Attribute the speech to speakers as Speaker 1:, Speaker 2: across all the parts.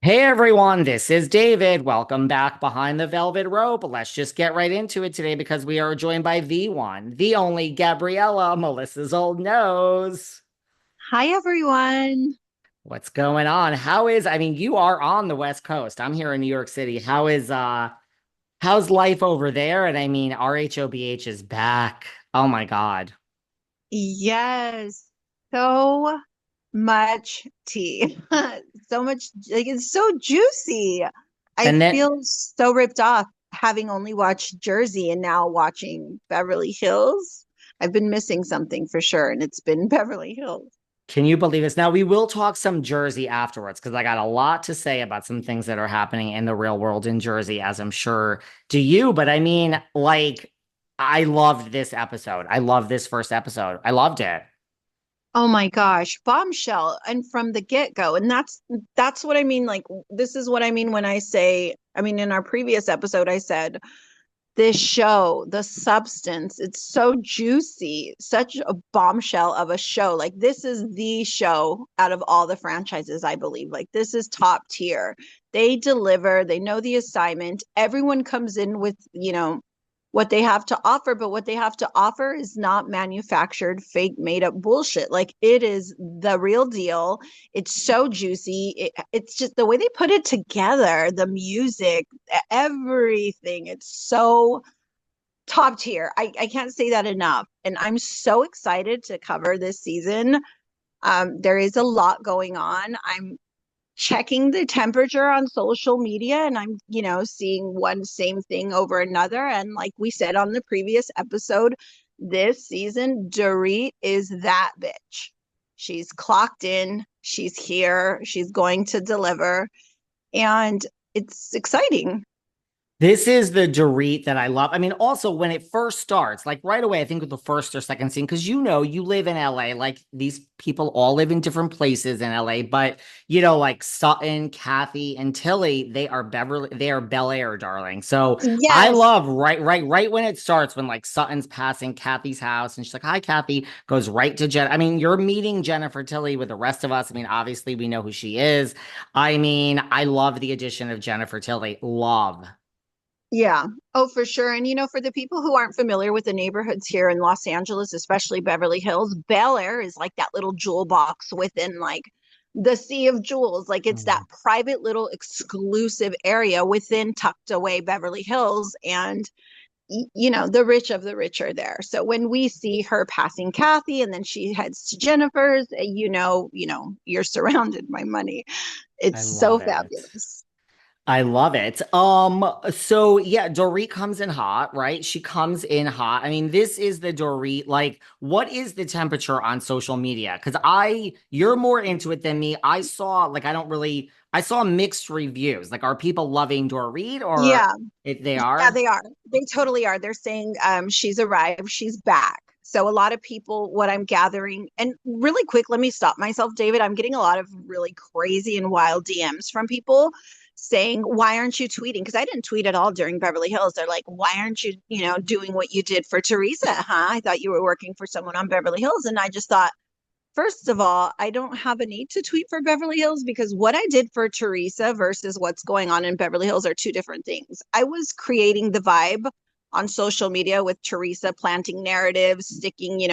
Speaker 1: Hey everyone, this is David. Welcome back behind the velvet rope. Let's just get right into it today because we are joined by the one, the only Gabriela, Melissa's old nose.
Speaker 2: Hi, everyone.
Speaker 1: What's going on? You are on the West Coast. I'm here in New York City. How's life over there? And RHOBH is back. Oh my God.
Speaker 2: Yes, so much tea. So much, like it's so juicy. I
Speaker 1: And then
Speaker 2: feel so ripped off having only watched Jersey and now watching Beverly Hills. I've been missing something for sure, and it's been Beverly Hills.
Speaker 1: Can you believe this? Now, we will talk some Jersey afterwards because I got a lot to say about some things that are happening in the real world in Jersey, as I'm sure do you. But I loved this episode. I love this first episode. I loved it.
Speaker 2: Oh my gosh, bombshell. And from the get-go. And that's what I mean. Like, this is what I mean when I say, in our previous episode, I said this show, the substance, it's so juicy, such a bombshell of a show. Like, this is the show out of all the franchises, I believe. Like, this is top tier. They deliver, they know the assignment. Everyone comes in with, what they have to offer, but what they have to offer is not manufactured, fake, made up bullshit. Like, it is the real deal. It's so juicy. It's just the way they put it together, the music, everything. It's so top tier. I can't say that enough. And I'm so excited to cover this season. There is a lot going on. I'm checking the temperature on social media, and I'm, seeing one same thing over another. And like we said on the previous episode, this season, Dorit is that bitch. She's clocked in, she's here, she's going to deliver, and it's exciting.
Speaker 1: This is the Dorit that I love. Also when it first starts, like right away, I think with the first or second scene, because you live in LA, like these people all live in different places in LA, but like Sutton, Kathy, and Tilly, they are Bel Air, darling. So I
Speaker 2: Yes.
Speaker 1: love right when it starts, when like Sutton's passing Kathy's house and she's like, "Hi, Kathy," goes right to Jen. You're meeting Jennifer Tilly with the rest of us. Obviously, we know who she is. I love the addition of Jennifer Tilly. Love.
Speaker 2: Yeah. Oh, for sure. And for the people who aren't familiar with the neighborhoods here in Los Angeles, especially Beverly Hills, Bel Air is like that little jewel box within like the sea of jewels. Like, it's that private little exclusive area within tucked away Beverly Hills. And the rich of the rich are there. So when we see her passing Kathy and then she heads to Jennifer's, you're surrounded by money.
Speaker 1: I
Speaker 2: It's so
Speaker 1: love it.
Speaker 2: fabulous.
Speaker 1: I love it. So yeah, Dorit comes in hot, right? She comes in hot. This is the Dorit. Like, what is the temperature on social media? You're more into it than me. I saw mixed reviews. Like, are people loving Dorit or
Speaker 2: Yeah.
Speaker 1: they
Speaker 2: Yeah,
Speaker 1: are?
Speaker 2: they are. They totally are. They're saying she's arrived, she's back. So a lot of people, what I'm gathering, and really quick, let me stop myself, David. I'm getting a lot of really crazy and wild DMs from people saying, "Why aren't you tweeting?" Because I didn't tweet at all during Beverly Hills. They're like, "Why aren't you, doing what you did for Teresa? Huh? I thought you were working for someone on Beverly Hills." And I just thought, first of all, I don't have a need to tweet for Beverly Hills because what I did for Teresa versus what's going on in Beverly Hills are two different things. I was creating the vibe on social media with Teresa, planting narratives, sticking,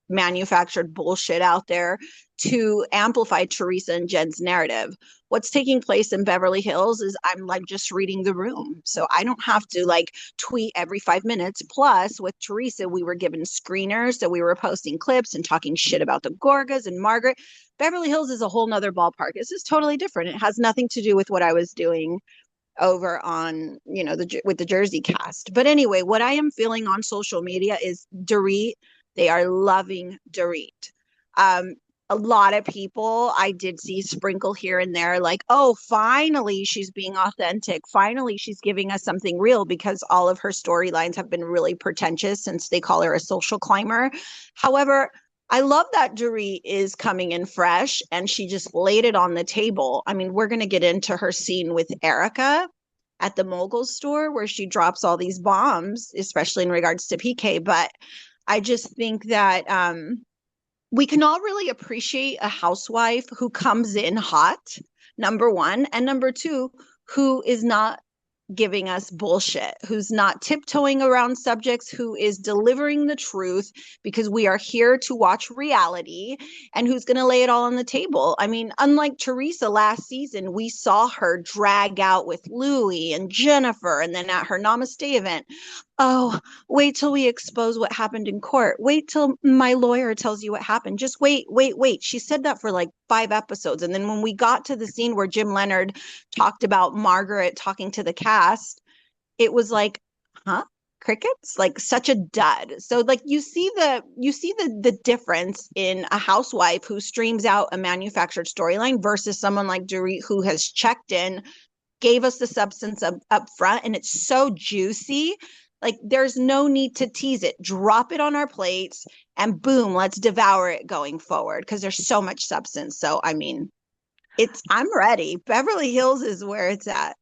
Speaker 2: manufactured bullshit out there to amplify Teresa and Jen's narrative. What's taking place in Beverly Hills is I'm like just reading the room. So I don't have to like tweet every 5 minutes. Plus, with Teresa, we were given screeners. So we were posting clips and talking shit about the Gorgas and Margaret. Beverly Hills is a whole nother ballpark. This is totally different. It has nothing to do with what I was doing over on with the Jersey cast. But anyway, what I am feeling on social media is Dorit. They are loving Dorit. um a lot of people I did see sprinkle here and there like, "Oh, finally she's being authentic, finally she's giving us something real," because all of her storylines have been really pretentious since they call her a social climber. However, I love that Dorit is coming in fresh and she just laid it on the table. We're going to get into her scene with Erika at the mogul store where she drops all these bombs, especially in regards to PK. But I just think that we can all really appreciate a housewife who comes in hot, number one. And number two, who is not giving us bullshit, who's not tiptoeing around subjects, who is delivering the truth because we are here to watch reality, and who's going to lay it all on the table. I mean, unlike Teresa last season, we saw her drag out with Louie and Jennifer, and then at her Namaste event, oh, wait till we expose what happened in court. Wait till my lawyer tells you what happened. Just wait, wait, wait. She said that for like 5 episodes. And then when we got to the scene where Jim Leonard talked about Margaret talking to the cast, it was like, huh? Crickets? Like such a dud. So like you see the difference in a housewife who streams out a manufactured storyline versus someone like Dorit who has checked in, gave us the substance up front, and it's so juicy. Like there's no need to tease it. Drop it on our plates and boom, let's devour it going forward because there's so much substance. So I mean, I'm ready. Beverly Hills is where it's at.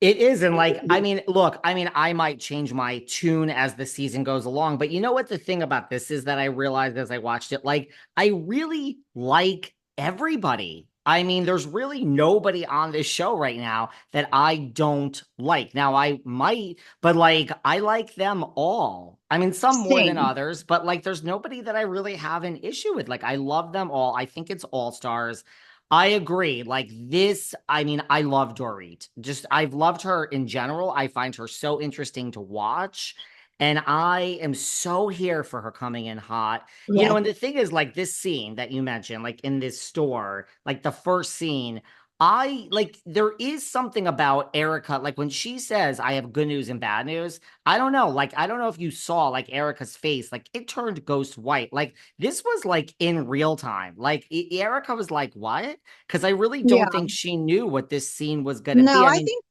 Speaker 1: It is. And like, I mean, look, I mean, I might change my tune as the season goes along, but you know what the thing about this is that I realized as I watched it, like, I really like everybody. I mean, there's really nobody on this show right now that I don't like. Now, I might, but like, I like them all. I mean, some more than
Speaker 2: Same.
Speaker 1: others, but like, there's nobody that I really have an issue with. Like, I love them all. I think it's all stars. I agree. Like this, I mean, I love Dorit. Just, I've loved her in general. I find her so interesting to watch. And I am so here for her coming in hot. You
Speaker 2: Yeah.
Speaker 1: know, and the thing is, like this scene that you mentioned, like in this store, like the first scene, I like there is something about Erika, like when she says, I have good news and bad news. I don't know. Like, I don't know if you saw like Erika's face, like it turned ghost white. Like this was like in real time. Like Erika was like, what? Because I really don't
Speaker 2: Yeah.
Speaker 1: think she knew what this scene was going to
Speaker 2: No,
Speaker 1: be. I
Speaker 2: I
Speaker 1: mean,
Speaker 2: think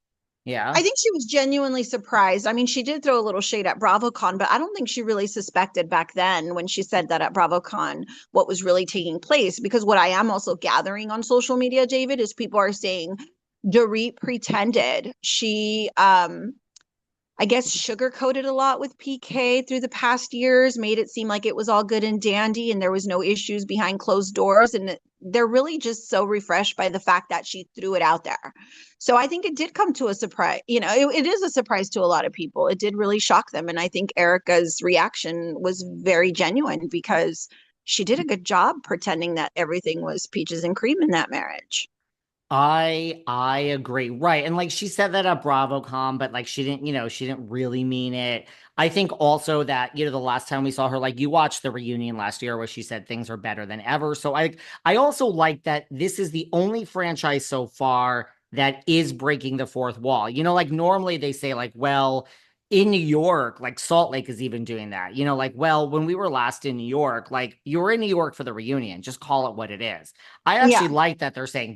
Speaker 1: yeah.
Speaker 2: I think she was genuinely surprised. I mean, she did throw a little shade at BravoCon, but I don't think she really suspected back then when she said that at BravoCon what was really taking place. Because what I am also gathering on social media, David, is people are saying Dorit pretended. She I guess sugarcoated a lot with PK through the past years, made it seem like it was all good and dandy and there was no issues behind closed doors. And they're really just so refreshed by the fact that she threw it out there. So I think it did come to a surprise. You know, it is a surprise to a lot of people. It did really shock them. And I think Erika's reaction was very genuine because she did a good job pretending that everything was peaches and cream in that marriage.
Speaker 1: I agree. Right. And like she said that at BravoCon, but like she didn't, you know, she didn't really mean it. I think also that, you know, the last time we saw her, like you watched the reunion last year where she said things are better than ever. So I also like that this is the only franchise so far that is breaking the fourth wall. You know, like normally they say like, well, in New York, like Salt Lake is even doing that. You know, like, well, when we were last in New York, like you were in New York for the reunion, just call it what it is. I actually
Speaker 2: Yeah.
Speaker 1: like that they're saying